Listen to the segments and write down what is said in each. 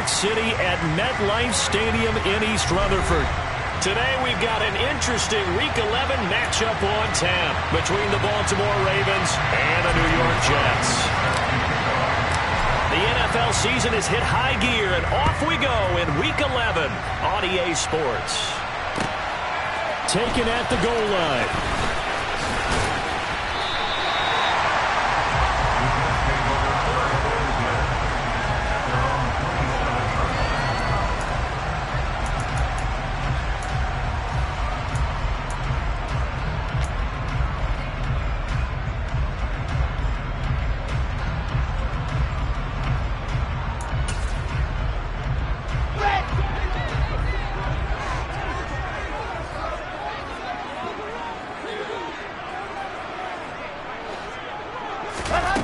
York City at MetLife Stadium in East Rutherford. Today we've got an interesting Week 11 matchup on tap between the Baltimore Ravens and the New York Jets. The NFL season has hit high gear, and off we go in Week 11 on EA Sports. Taken at the goal line.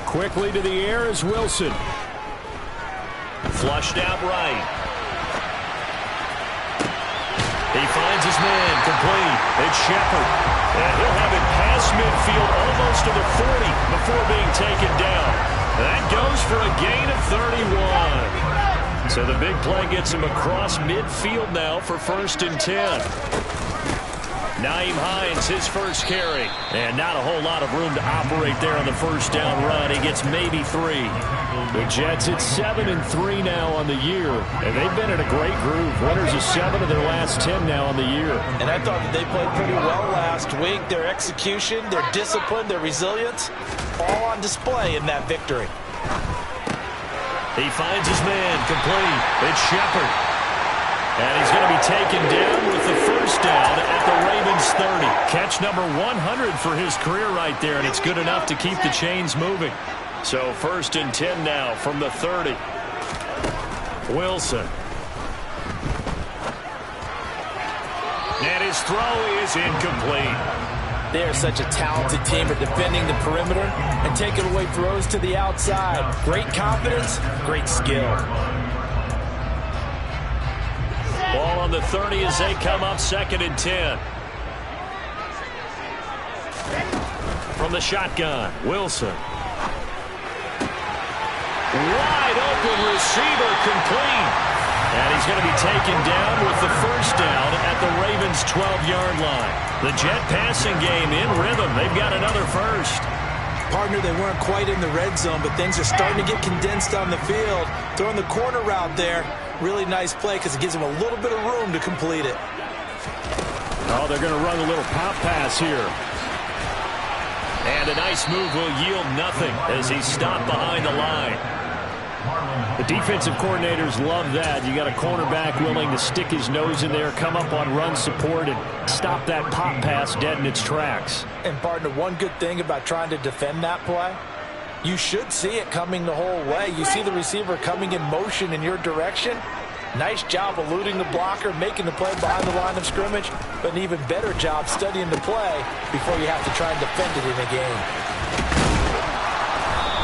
Quickly to the air is Wilson. Flushed out right. He finds his man, complete. It's Shepard. And he'll have it past midfield almost to the 40 before being taken down. That goes for a gain of 31. So the big play gets him across midfield now for 1st and 10. Naeem Hines, his first carry. And not a whole lot of room to operate there on the first down run. He gets maybe 3. The Jets at 7-3 now on the year. And they've been in a great groove. Winners of 7 of their last 10 now on the year. And I thought that they played pretty well last week. Their execution, their discipline, their resilience, all on display in that victory. He finds his man, complete. It's Shepard. And he's going to be taken down with the first down at the Ravens 30. Catch number 100 for his career right there, and it's good enough to keep the chains moving. So 1st and 10 now from the 30. Wilson. And his throw is incomplete. They are such a talented team at defending the perimeter and taking away throws to the outside. Great confidence, great skill. Ball on the 30 as they come up 2nd and 10. From the shotgun, Wilson. Wide open receiver, complete. And he's going to be taken down with the first down at the Ravens' 12-yard line. The Jet passing game in rhythm. They've got another first. Partner, they weren't quite in the red zone, but things are starting to get condensed on the field. Throwing the corner route there. Really nice play because it gives him a little bit of room to complete it. Oh, they're going to run a little pop pass here. And a nice move will yield nothing as he's stopped behind the line. The defensive coordinators love that. You got a cornerback willing to stick his nose in there, come up on run support, and stop that pop pass dead in its tracks. And, partner, one good thing about trying to defend that play, you should see it coming the whole way. You see the receiver coming in motion in your direction. Nice job eluding the blocker, making the play behind the line of scrimmage, but an even better job studying the play before you have to try and defend it in a game.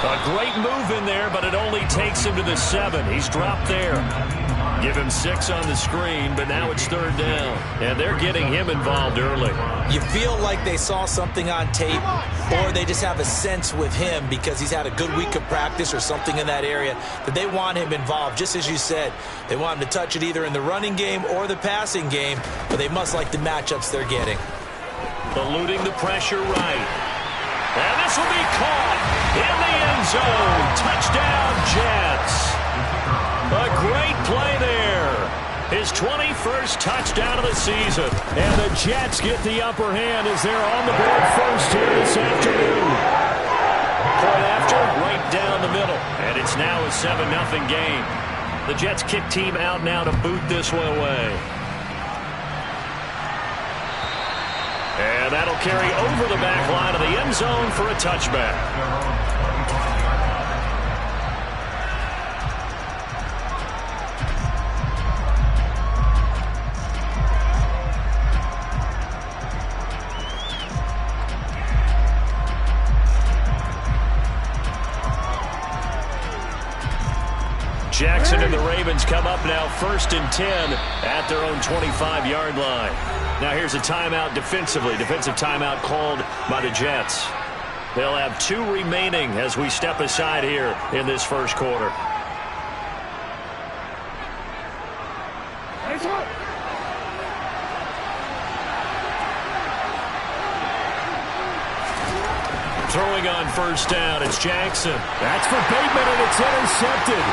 A great move in there, but it only takes him to the 7. He's dropped there. Give him 6 on the screen, but now it's 3rd down. And they're getting him involved early. You feel like they saw something on tape, or they just have a sense with him because he's had a good week of practice or something in that area that they want him involved. Just as you said, they want him to touch it either in the running game or the passing game, but they must like the matchups they're getting. Eluding the pressure right. And this will be caught in the end zone. Touchdown, Jets. A great play there. His 21st touchdown of the season. And the Jets get the upper hand as they're on the board first here this afternoon. Point after, right down the middle. And it's now a 7-0 game. The Jets kick team out now to boot this one away. And that'll carry over the back line of the end zone for a touchback. Jackson and the Ravens come up now 1st and 10 at their own 25-yard line. Now here's a timeout defensively. Defensive timeout called by the Jets. They'll have 2 remaining as we step aside here in this first quarter. Throwing on first down, it's Jackson. That's for Bateman, and it's intercepted.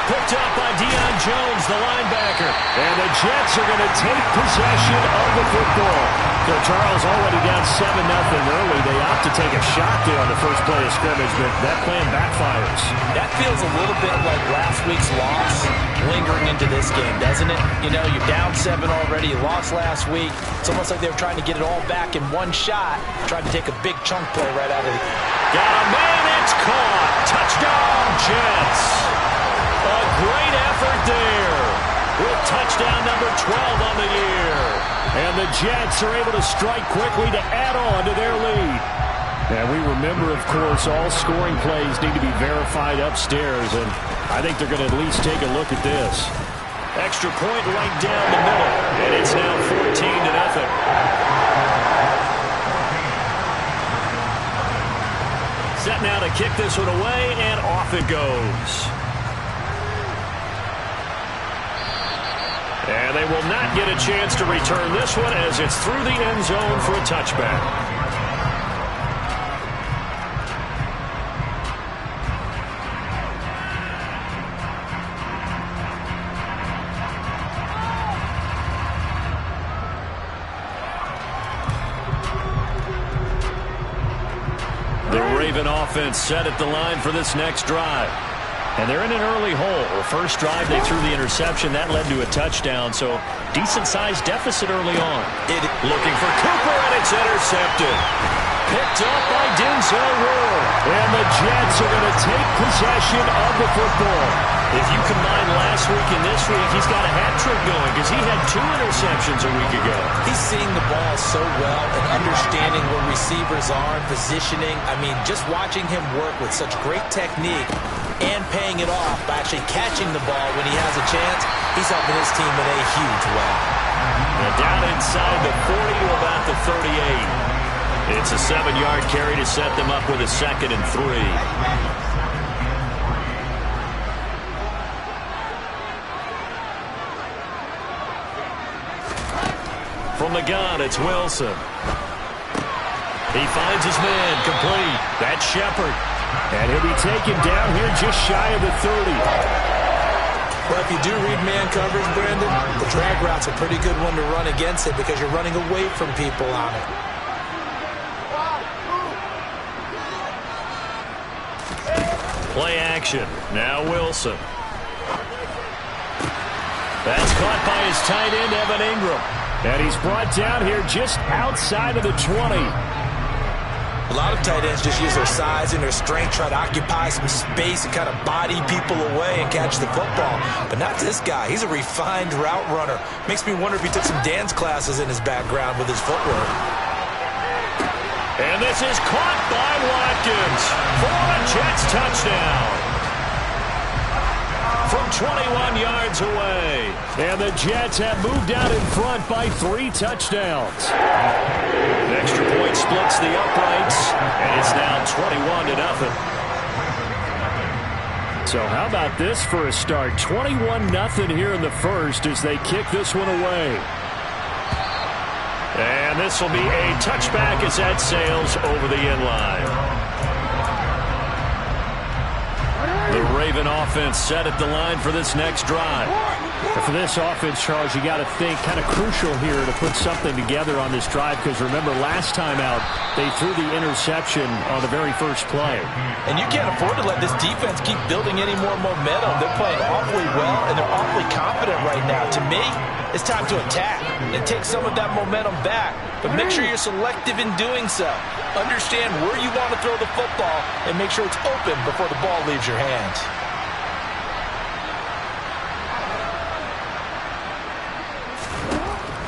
Picked up by Deion Jones, the linebacker. And the Jets are going to take possession of the football. So Charles already down 7-0 early. They opt to take a shot there on the first play of scrimmage, but that plan backfires. That feels a little bit like last week's loss lingering into this game, doesn't it? You know, you're down 7 already. You lost last week. It's almost like they were trying to get it all back in one shot, trying to take a big chunk play right out of it. Got a man, it's caught. Touchdown, Jets. A great effort there with touchdown number 12 on the year. And the Jets are able to strike quickly to add on to their lead. And we remember, of course, all scoring plays need to be verified upstairs, and I think they're going to at least take a look at this. Extra point right down the middle, and it's now 14-0. Set now to kick this one away, and off it goes. And they will not get a chance to return this one as it's through the end zone for a touchback. The Raven offense set at the line for this next drive. And they're in an early hole. First drive, they threw the interception. That led to a touchdown, so decent-sized deficit early on. Looking for Cooper, and it's intercepted. Picked up by Denzel Ward. And the Jets are going to take possession of the football. If you combine last week and this week, he's got a hat trick going because he had 2 interceptions a week ago. He's seeing the ball so well and understanding where receivers are and positioning. I mean, just watching him work with such great technique and paying it off by actually catching the ball when he has a chance, he's helping his team in a huge way. And down inside the 40 to about the 38. It's a 7-yard carry to set them up with a 2nd and 3. From the gun, it's Wilson. He finds his man, complete. That's Shepard. And he'll be taken down here just shy of the 30. Well, if you do read man coverage, Brandon, the drag route's a pretty good one to run against it because you're running away from people on it. Play action. Now Wilson. That's caught by his tight end, Evan Ingram. And he's brought down here just outside of the 20. A lot of tight ends just use their size and their strength, try to occupy some space and kind of body people away and catch the football. But not this guy. He's a refined route runner. Makes me wonder if he took some dance classes in his background with his footwork. And this is caught by Watkins for a Jets touchdown. From 21 yards away. And the Jets have moved out in front by 3 touchdowns. The extra point splits the uprights, and it's now 21-0. So how about this for a start? 21-0 here in the first as they kick this one away. And this will be a touchback as that sails over the end line. The Raven offense set at the line for this next drive. And for this offense, Charles, you got to think kind of crucial here to put something together on this drive because remember last time out they threw the interception on the very first play. And you can't afford to let this defense keep building any more momentum. They're playing awfully well and they're awfully confident right now. To me, it's time to attack and take some of that momentum back. But make sure you're selective in doing so. Understand where you want to throw the football and make sure it's open before the ball leaves your hands.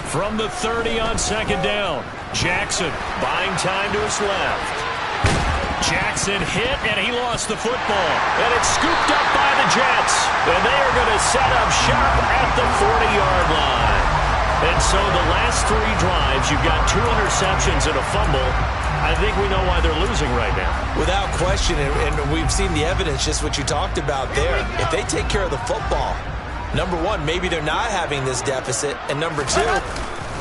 From the 30 on 2nd down, Jackson buying time to his left. Jackson hit, and he lost the football. And it's scooped up by the Jets. And they are going to set up shop at the 40-yard line. And so the last 3 drives, you've got 2 interceptions and a fumble. I think we know why they're losing right now. Without question, and we've seen the evidence, just what you talked about there. If they take care of the football, Number one, maybe they're not having this deficit. And number two,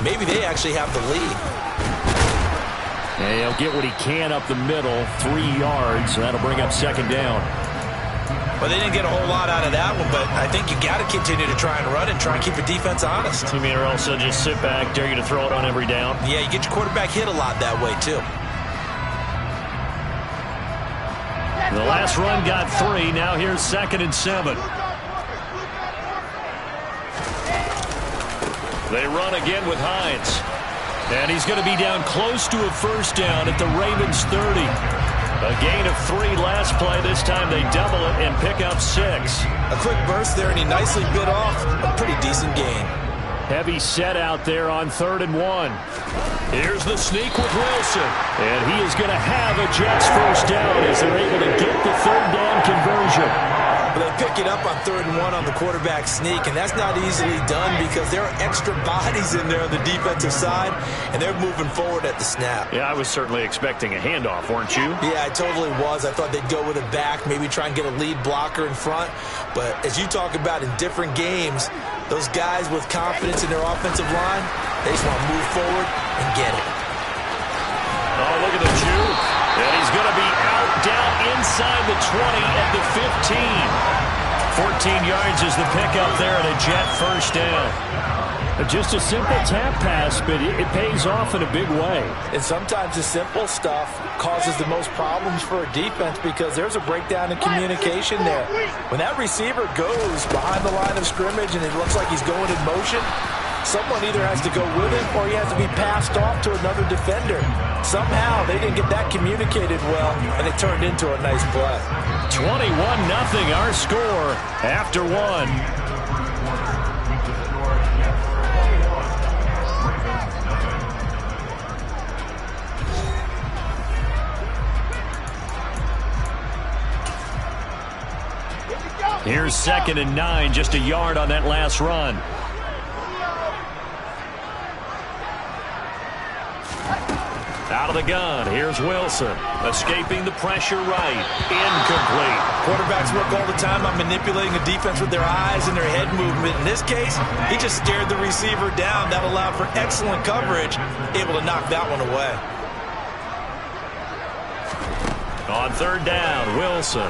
maybe they actually have the lead. And he'll get what he can up the middle, 3 yards. That'll bring up second down. Well, they didn't get a whole lot out of that one, but I think you got to continue to try and run and try and keep your defense honest. You mean or also just sit back, dare you to throw it on every down? Yeah, you get your quarterback hit a lot that way, too. The last run got 3. Now here's 2nd and 7. They run again with Hines. And he's going to be down close to a first down at the Ravens 30. A gain of 3 last play. This time they double it and pick up 6. A quick burst there, and he nicely bit off a pretty decent gain. Heavy set out there on 3rd and 1. Here's the sneak with Wilson. And he is going to have a Jets first down as they're able to get the 3rd down conversion. But they pick it up on 3rd and 1 on the quarterback sneak, and that's not easily done because there are extra bodies in there on the defensive side, and they're moving forward at the snap. Yeah, I was certainly expecting a handoff, weren't you? Yeah, I totally was. I thought they'd go with it back, maybe try and get a lead blocker in front. But as you talk about in different games, those guys with confidence in their offensive line, they just want to move forward and get it. Oh, look at the juke. And he's going to be out down inside the 20 at the 15. 14 yards is the pickup there and a Jet first down. Just a simple tap pass, but it pays off in a big way. And sometimes the simple stuff causes the most problems for a defense because there's a breakdown in communication there. When that receiver goes behind the line of scrimmage and it looks like he's going in motion, someone either has to go with him or he has to be passed off to another defender. Somehow they didn't get that communicated well, and it turned into a nice play. 21-0 our score after 1. Here's 2nd and 9, just a yard on that last run. Out of the gun, here's Wilson. Escaping the pressure right. Incomplete. Quarterbacks work all the time on manipulating a defense with their eyes and their head movement. In this case, he just stared the receiver down. That allowed for excellent coverage, able to knock that one away. On 3rd down, Wilson.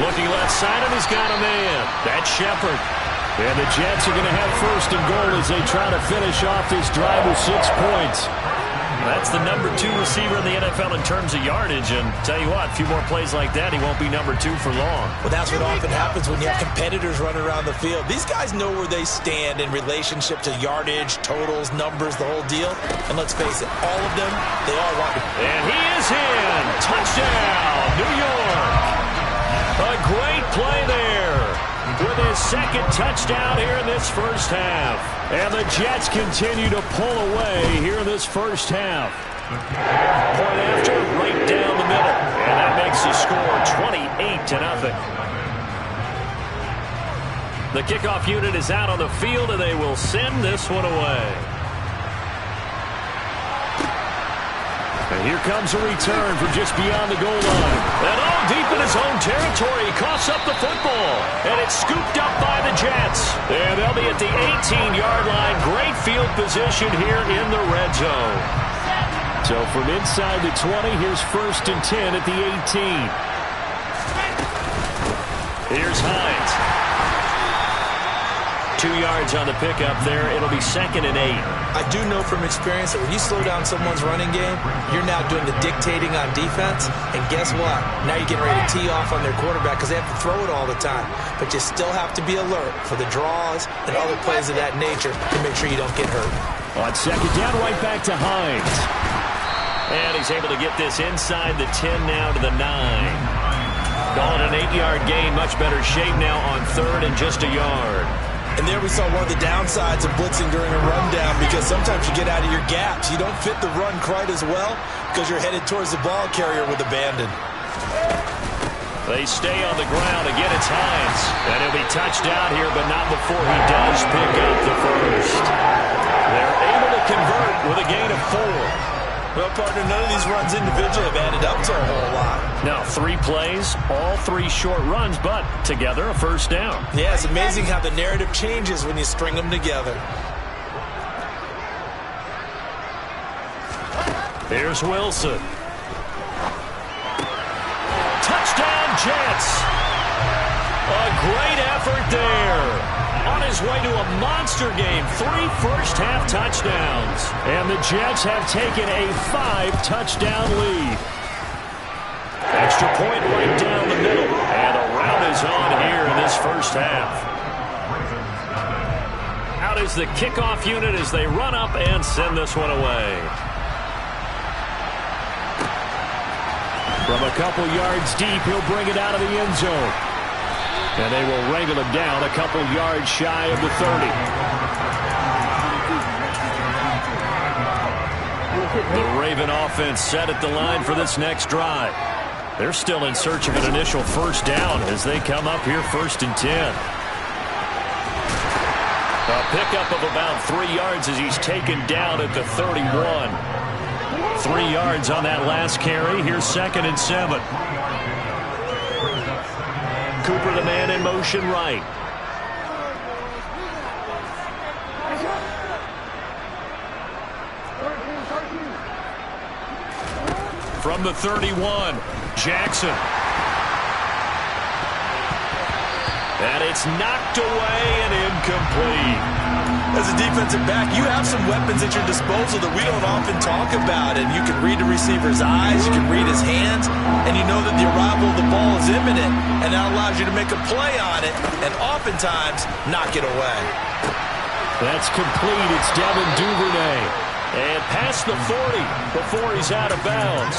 Looking left side, and he's got a man. That's Shepard. And the Jets are going to have 1st and goal as they try to finish off this drive with 6 points. That's the number 2 receiver in the NFL in terms of yardage. And tell you what, a few more plays like that, he won't be number 2 for long. Well, that's what often happens when you have competitors running around the field. These guys know where they stand in relationship to yardage, totals, numbers, the whole deal. And let's face it, all of them, they all want to. And he is in. Touchdown, New York. A great play there with his 2nd touchdown here in this first half. And the Jets continue to pull away here in this first half. Point after, right down the middle. And that makes the score 28-0. The kickoff unit is out on the field, and they will send this one away. And here comes a return from just beyond the goal line. And all deep in his own territory, he coughs up the football. And it's scooped up by the Jets. And they'll be at the 18-yard line. Great field position here in the red zone. So from inside the 20, here's 1st and 10 at the 18. Here's Hines. 2 yards on the pickup there. It'll be 2nd and 8. I do know from experience that when you slow down someone's running game, you're now doing the dictating on defense. And guess what? Now you're getting ready to tee off on their quarterback because they have to throw it all the time. But you still have to be alert for the draws and other plays of that nature to make sure you don't get hurt. On 2nd down, right back to Hines. And he's able to get this inside the 10 now to the 9. Call it an 8-yard gain. Much better shape now on 3rd and just a yard. And there we saw one of the downsides of blitzing during a rundown because sometimes you get out of your gaps. You don't fit the run quite as well because you're headed towards the ball carrier with abandon. They stay on the ground. Again, it's Hines. And he'll be touched down here, but not before he does pick up the first. They're able to convert with a gain of 4. Well, partner, none of these runs individually have added up to a whole lot. Now, 3 plays, all 3 short runs, but together a first down. Yeah, it's amazing how the narrative changes when you string them together. Here's Wilson. Touchdown, Jets. A great effort there. On his way to a monster game, 3 first-half touchdowns. And the Jets have taken a 5-touchdown lead. Extra point right down the middle. And a rout is on here in this first half. Out is the kickoff unit as they run up and send this one away. From a couple yards deep, he'll bring it out of the end zone. And they will wrangle him down a couple yards shy of the 30. The Raven offense set at the line for this next drive. They're still in search of an initial first down as they come up here 1st and 10. A pickup of about 3 yards as he's taken down at the 31. 3 yards on that last carry. Here's 2nd and 7. Cooper, the man in motion right. From the 31, Jackson. And it's knocked away and incomplete. As a defensive back, you have some weapons at your disposal that we don't often talk about. And you can read the receiver's eyes, you can read his hands, and you know that the arrival of the ball is imminent, and that allows you to make a play on it and oftentimes knock it away. That's complete. It's Devin Duvernay. And past the 40 before he's out of bounds.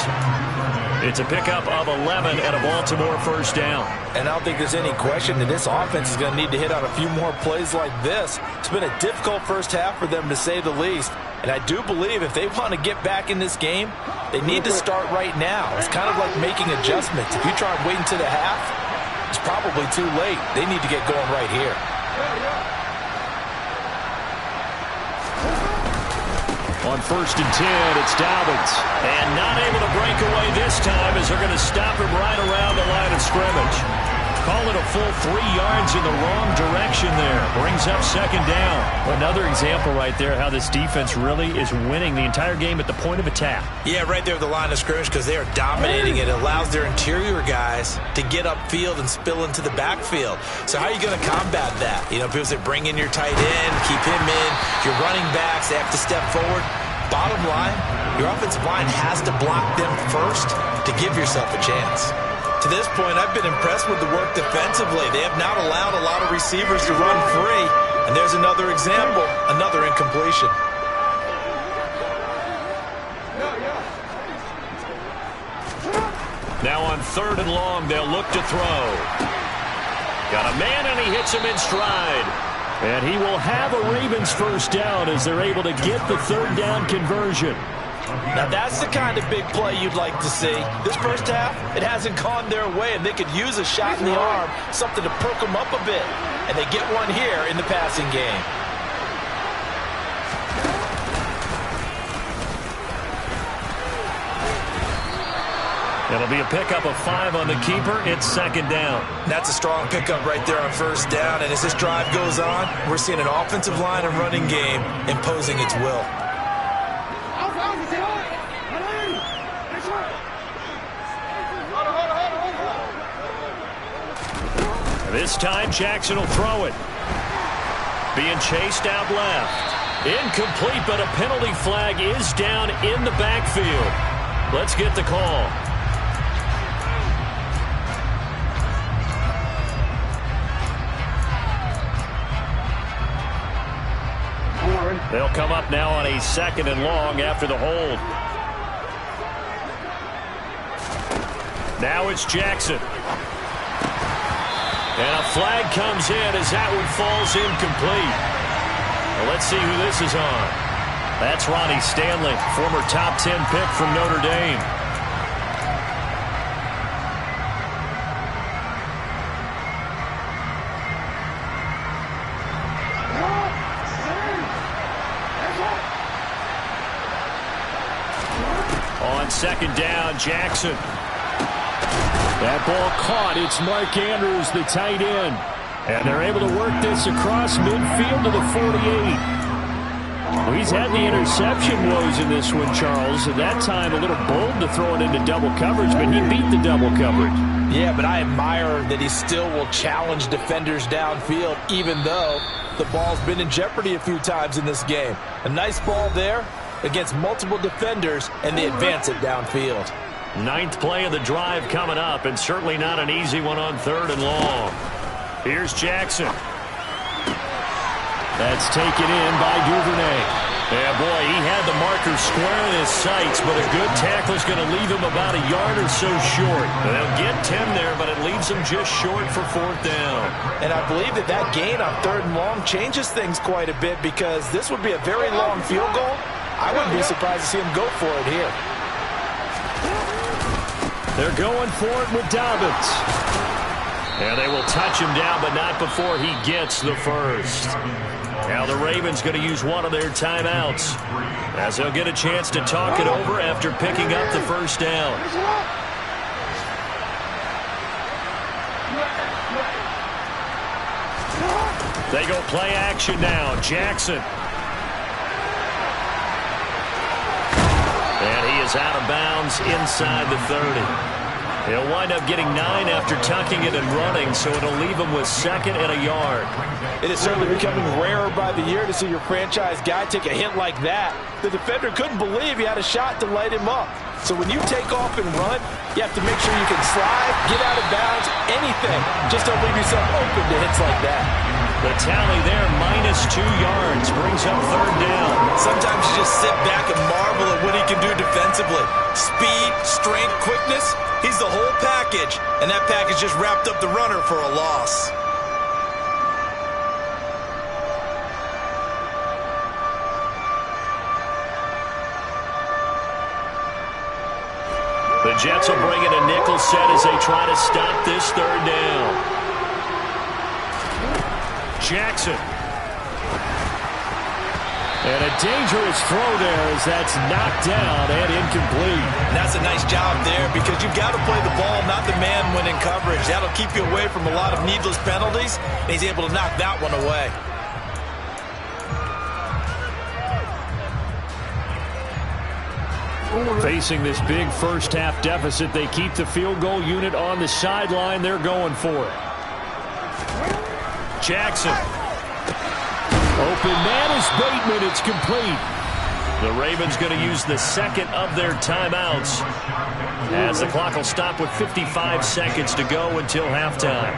It's a pickup of 11 and a Baltimore first down. And I don't think there's any question that this offense is going to need to hit on a few more plays like this. It's been a difficult first half for them, to say the least. And I do believe if they want to get back in this game, they need to start right now. It's kind of like making adjustments. If you try and wait until the half, it's probably too late. They need to get going right here. On 1st and 10, it's Dobbins. And not able to break away this time as they're going to stop him right around the line of scrimmage. Call it a full 3 yards in the wrong direction there. Brings up 2nd down. Another example right there how this defense really is winning the entire game at the point of attack. Yeah, right there at the line of scrimmage because they are dominating it. It allows their interior guys to get upfield and spill into the backfield. So how are you going to combat that? You know, people say bring in your tight end, keep him in. Your running backs, they have to step forward. Bottom line, your offensive line has to block them first to give yourself a chance. To this point, I've been impressed with the work defensively. They have not allowed a lot of receivers to run free. And there's another example, another incompletion. Now on 3rd and long, they'll look to throw. Got a man, and he hits him in stride. And he will have a Ravens first down as they're able to get the 3rd down conversion. Now that's the kind of big play you'd like to see. This first half, it hasn't gone their way, and they could use a shot in the arm, something to perk them up a bit. And they get one here in the passing game. It'll be a pickup of 5 on the keeper. It's 2nd down. That's a strong pickup right there on 1st down. And as this drive goes on, we're seeing an offensive line and running game imposing its will. This time, Jackson will throw it. Being chased out left. Incomplete, but a penalty flag is down in the backfield. Let's get the call. They'll come up now on a 2nd and long after the hold. Now it's Jackson. And a flag comes in as that one falls incomplete. Well, let's see who this is on. That's Ronnie Stanley, former top 10 pick from Notre Dame. second down. Jackson. That ball caught. It's Mark Andrews, the tight end. And they're able to work this across midfield to the 48. Well, he's had the interception woes in this one, Charles. At that time, a little bold to throw it into double coverage, but he beat the double coverage. Yeah, but I admire that he still will challenge defenders downfield, even though the ball's been in jeopardy a few times in this game. A nice ball there against multiple defenders, and they advance it downfield. Ninth play of the drive coming up, and certainly not an easy one on 3rd and long. Here's Jackson. That's taken in by Duvernay. Yeah, boy, he had the marker square in his sights, but a good tackle is going to leave him about a yard or so short. They'll get 10 there, but it leaves him just short for 4th down. And I believe that gain on 3rd and long changes things quite a bit, because this would be a very long field goal. I wouldn't be surprised to see him go for it here. They're going for it with Dobbins. And they will touch him down, but not before he gets the first. Now the Ravens going to use one of their timeouts, as they'll get a chance to talk it over after picking up the first down. They go play action now. Jackson. And he is out of bounds inside the 30. He'll wind up getting 9 after tucking it and running, so it'll leave him with 2nd and a yard. It is certainly becoming rarer by the year to see your franchise guy take a hit like that. The defender couldn't believe he had a shot to light him up. So when you take off and run, you have to make sure you can slide, get out of bounds, anything. Just don't leave yourself open to hits like that. The tally there, -2 yards, brings up 3rd down. Sometimes you just sit back and marvel at what he can do defensively. Speed, strength, quickness, he's the whole package. And that package just wrapped up the runner for a loss. The Jets will bring in a nickel set as they try to stop this 3rd down. Jackson. And a dangerous throw there as that's knocked down and incomplete. And that's a nice job there, because you've got to play the ball, not the man when in coverage. That'll keep you away from a lot of needless penalties, and he's able to knock that one away. Facing this big first-half deficit, they keep the field goal unit on the sideline. They're going for it. Jackson. Open man is Bateman. It's complete. The Ravens going to use the 2nd of their timeouts, as the clock will stop with 55 seconds to go until halftime.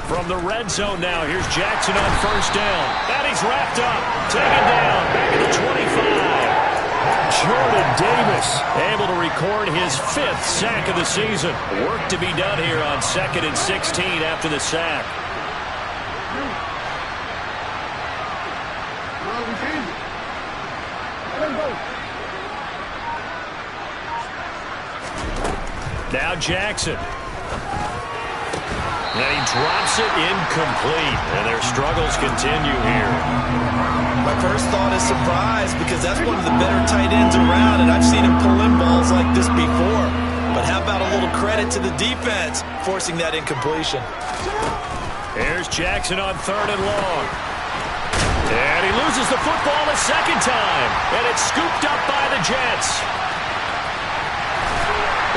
From the red zone now, here's Jackson on 1st down. And he's wrapped up. Taken down. Back at the 25. Jordan Davis able to record his 5th sack of the season. Work to be done here on 2nd and 16 after the sack. Now Jackson. And he drops it incomplete. And their struggles continue here. My first thought is surprise, because that's one of the better tight ends around, and I've seen him pull in balls like this before. But how about a little credit to the defense forcing that incompletion? Here's Jackson on 3rd and long. And he loses the football a 2nd time. And it's scooped up by the Jets.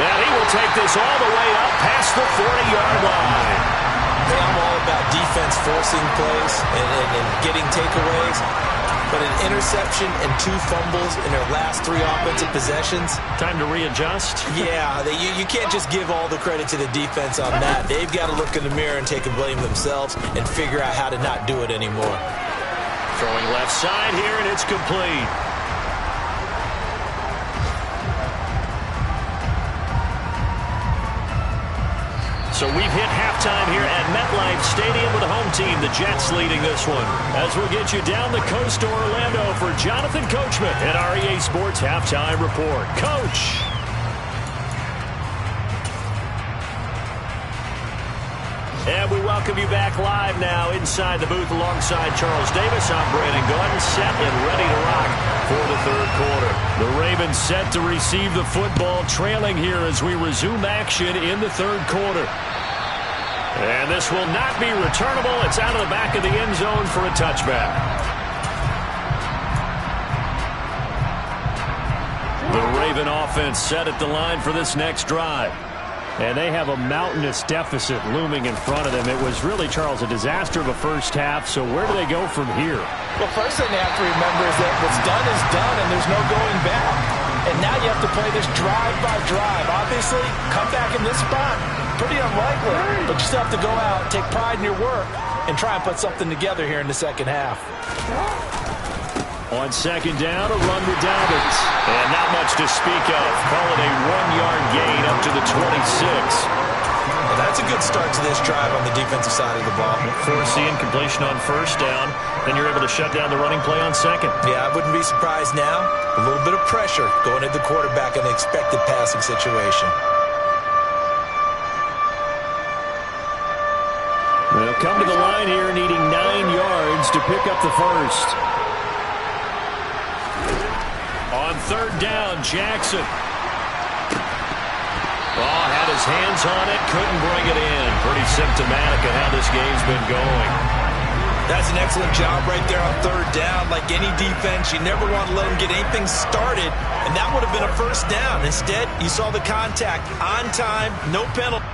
And he will take this all the way up past the 40-yard line. Hey, I'm all about defense forcing plays and getting takeaways. But an interception and 2 fumbles in their last 3 offensive possessions. Time to readjust? Yeah, you can't just give all the credit to the defense on that. They've got to look in the mirror and take a blame themselves and figure out how to not do it anymore. Throwing left side here, and it's complete. So we've hit halftime here at MetLife Stadium with the home team, the Jets, leading this one. As we'll get you down the coast to Orlando for Jonathan Coachman at our EA Sports Halftime Report. Coach. And we welcome you back live now inside the booth alongside Charles Davis. I'm Brandon Gaudin, set and ready to rock for the third quarter. The Ravens set to receive the football, trailing here as we resume action in the third quarter. And this will not be returnable. It's out of the back of the end zone for a touchback. The Raven offense set at the line for this next drive. And they have a mountainous deficit looming in front of them. It was really, Charles, a disaster of a first half. So where do they go from here? Well, first thing they have to remember is that what's done is done, and there's no going back. And now you have to play this drive by drive. Obviously, come back in this spot, pretty unlikely. But you still have to go out, take pride in your work, and try and put something together here in the second half. On second down, a run with Dobbins. And not much to speak of. Call it a 1-yard gain up to the 26. Well, that's a good start to this drive on the defensive side of the ball. Forcing completion on first down. Then you're able to shut down the running play on second. Yeah, I wouldn't be surprised now. A little bit of pressure going at the quarterback in an expected passing situation. They'll come to the line here needing 9 yards to pick up the first. On third down, Jackson. Oh, had his hands on it, couldn't bring it in. Pretty symptomatic of how this game's been going. That's an excellent job right there on third down. Like any defense, you never want to let them get anything started, and that would have been a first down. Instead, you saw the contact on time, no penalty.